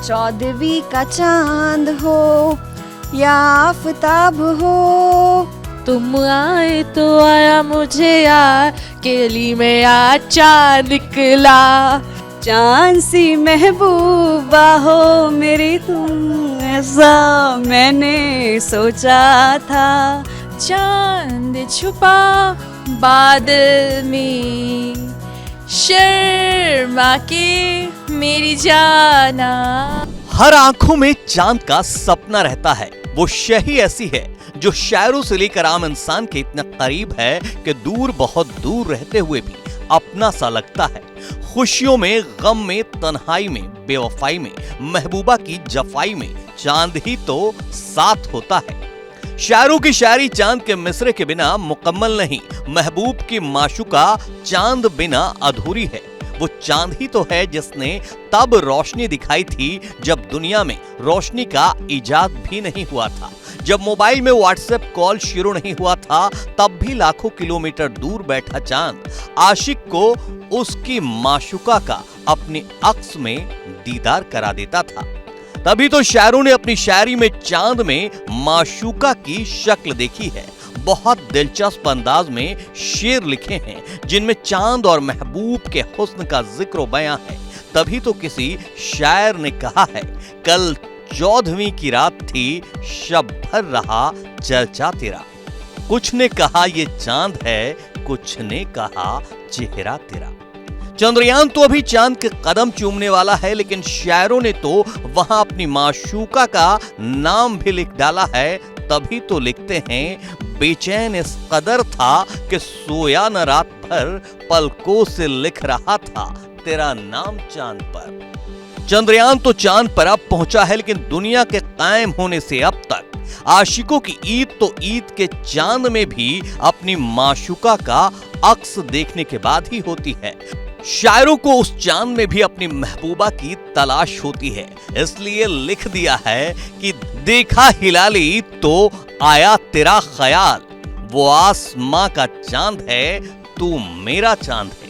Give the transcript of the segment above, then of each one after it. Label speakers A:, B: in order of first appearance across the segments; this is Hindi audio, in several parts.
A: 14वीं का चांद हो या आफताब हो,
B: तुम आए तो आया मुझे यार, केली में आज चांद निकला।
A: चांद सी महबूबा हो मेरी तुम, ऐसा मैंने सोचा था।
B: चांद छुपा बादल में, शर्मा के मेरी जाना।
C: हर आंखों में चांद का सपना रहता है। वो शह ऐसी है जो शायरों से लेकर आम इंसान के इतना करीब है कि दूर बहुत दूर रहते हुए भी अपना सा लगता है। खुशियों में, गम में, तन्हाई में, बेवफाई में, महबूबा की जफाई में चांद ही तो साथ होता है। शायरों की शायरी चांद के मिसरे के बिना मुकम्मल नहीं। महबूब की माशूका चांद बिना अधूरी है। वो चांद ही तो है जिसने तब रोशनी दिखाई थी जब दुनिया में रोशनी का इजाद भी नहीं हुआ था। जब मोबाइल में व्हाट्सएप कॉल शुरू नहीं हुआ था, तब भी लाखों किलोमीटर दूर बैठा चांद आशिक को उसकी माशूका का अपने अक्स में दीदार करा देता था। तभी तो शायरों ने अपनी शायरी में चांद में माशूका की शक्ल देखी है। बहुत दिलचस्प अंदाज में शेर लिखे हैं जिनमें चांद और महबूब के हुस्न का जिक्र बयां है। तभी तो किसी शायर ने कहा है, कल 14वीं की रात थी, शब भर रहा चर्चा तेरा। कुछ ने कहा ये चांद है, कुछ ने कहा चेहरा तेरा। चंद्रयान तो अभी चांद के कदम चूमने वाला है, लेकिन शायरों ने तो वहां अपनी माशूका का नाम भी लिख डाला है। तभी तो लिखते हैं, बेचैन इस कदर था कि सोया न रात भर, पलकों से लिख रहा था तेरा नाम चांद पर। चंद्रयान तो चांद पर अब पहुंचा है, लेकिन दुनिया के कायम होने से अब तक आशिकों की ईद तो ईद के चांद में भी अपनी माशूका का अक्स देखने के बाद ही होती है। शायरों को उस चांद में भी अपनी महबूबा की तलाश होती है, इसलिए लिख दिया है कि देखा हिलाली तो आया तेरा ख्याल, वो आसमां का चांद है, तू मेरा चांद है।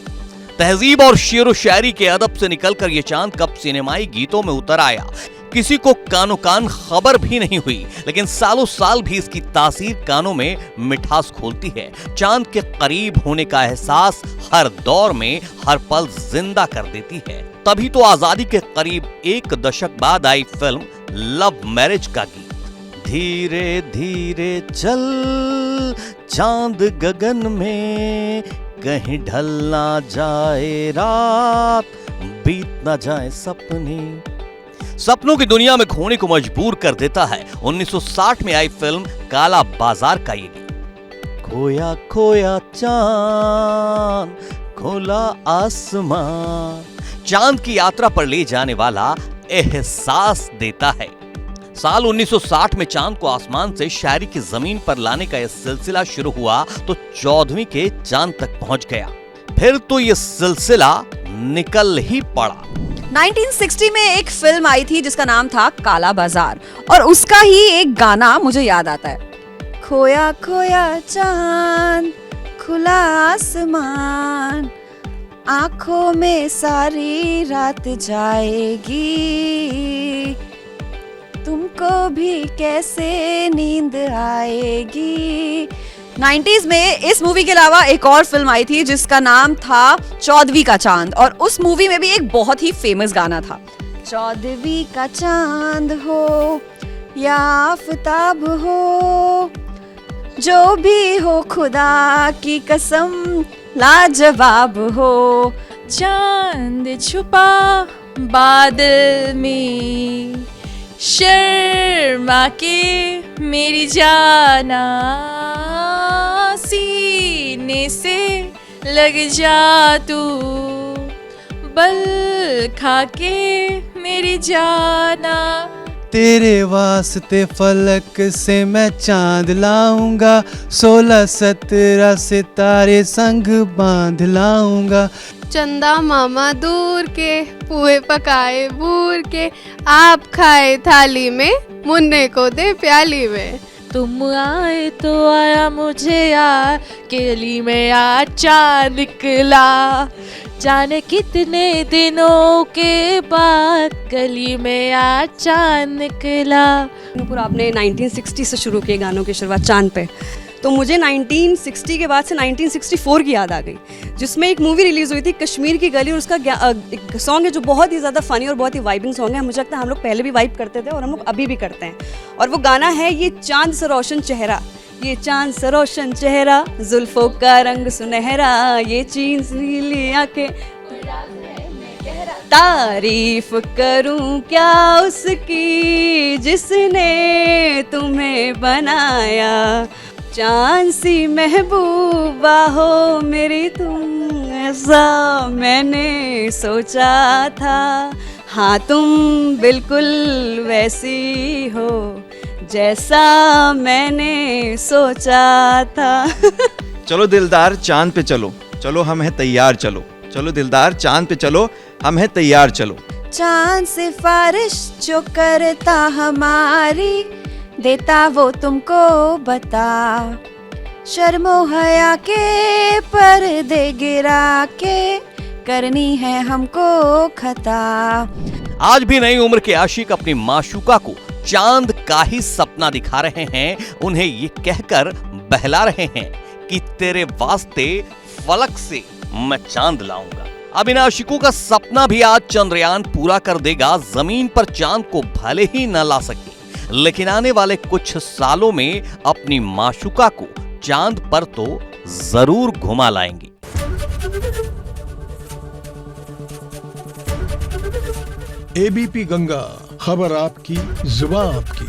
C: तहजीब और शेर व शायरी के अदब से निकलकर ये चांद कब सिनेमाई गीतों में उतर आया, किसी को कानो कान खबर भी नहीं हुई, लेकिन सालों साल भी इसकी तासीर कानों में मिठास खोलती है। चांद के करीब होने का एहसास हर दौर में हर पल जिंदा कर देती है। तभी तो आजादी के करीब एक दशक बाद आई फिल्म लव मैरिज का गीत, धीरे धीरे चल चांद गगन में, कहीं ढल ना जाए रात, बीत ना जाए सपने। सपनों की दुनिया में खोने को मजबूर कर देता है 1960 में आई फिल्म काला बाजार का ये गीत। खोया खोया चांद, खोला आसमान, चांद की यात्रा पर ले जाने वाला एहसास देता है। साल 1960 में चांद को आसमान से शायरी की जमीन पर लाने का यह सिलसिला शुरू हुआ तो 14वीं के चांद तक पहुंच गया। फिर तो यह सिलसिला निकल ही पड़ा।
A: 1960 में एक फिल्म आई थी जिसका नाम था काला बाजार, और उसका ही एक गाना मुझे याद आता है, खोया खोया चांद, खुला आसमान, आंखों में सारी रात जाएगी, तुमको भी कैसे नींद आएगी। 90s में इस मूवी के अलावा एक और फिल्म आई थी जिसका नाम था 14वीं का चांद, और उस मूवी में भी एक बहुत ही फेमस गाना था, 14वीं का चांद हो या आफताब हो, जो भी हो खुदा की कसम लाजवाब हो।
B: चांद छुपा बादल में, शर्मा के मेरी जाना, सीने से लग जा तू, बल खा के मेरी जाना।
D: तेरे वास्ते फलक से मैं चांद लाऊंगा, 16-17 सितारे संग बांध लाऊंगा।
E: चंदा मामा दूर के, पुए पकाए बूर के, आप खाए थाली में, मुन्ने को दे प्याली में।
B: तुम आए तो आया मुझे यार, केली में आज चांद निकला। जाने कितने दिनों के बाद गली में आज चांद निकला।
F: नूपुर, आपने 1960 से शुरू किए गानों की शुरुआत चांद पे, तो मुझे 1960 के बाद से 1964 की याद आ गई, जिसमें एक मूवी रिलीज़ हुई थी कश्मीर की गली, और उसका एक सॉन्ग है जो बहुत ही ज़्यादा फ़नी और बहुत ही वाइबिंग सॉन्ग है। मुझे लगता है हम लोग पहले भी वाइब करते थे और हम लोग अभी भी करते हैं, और वो गाना है ये चांद सा रोशन चेहरा, ये चांद सा रोशन चेहरा, जुल्फों का रंग सुनहरा, ये चीन सी नीली आंखें, तारीफ करूं क्या उसकी जिसने तुम्हें बनाया, चांद सी महबूबा हो मेरी तुम, ऐसा मैंने सोचा था, हाँ तुम बिल्कुल वैसी हो जैसा मैंने सोचा था।
G: चलो दिलदार चांद पे चलो, चलो हम हैं तैयार चलो, चलो दिलदार चांद पे चलो, हम हैं तैयार चलो।
A: चांद सिफारिश जो करता हमारी, देता वो तुमको बता, शर्मो हया के पर्दे गिरा के करनी है हमको खता।
C: आज भी नई उम्र के आशिक अपनी माशूका को चांद का ही सपना दिखा रहे हैं, उन्हें ये कहकर बहला रहे हैं कि तेरे वास्ते फलक से मैं चांद लाऊंगा। अब इन आशिकों का सपना भी आज चंद्रयान पूरा कर देगा। जमीन पर चांद को भले ही न ला सके, लेकिन आने वाले कुछ सालों में अपनी माशूका को चांद पर तो जरूर घुमा लाएंगे।
H: एबीपी गंगा, खबर आपकी, जुबान आपकी।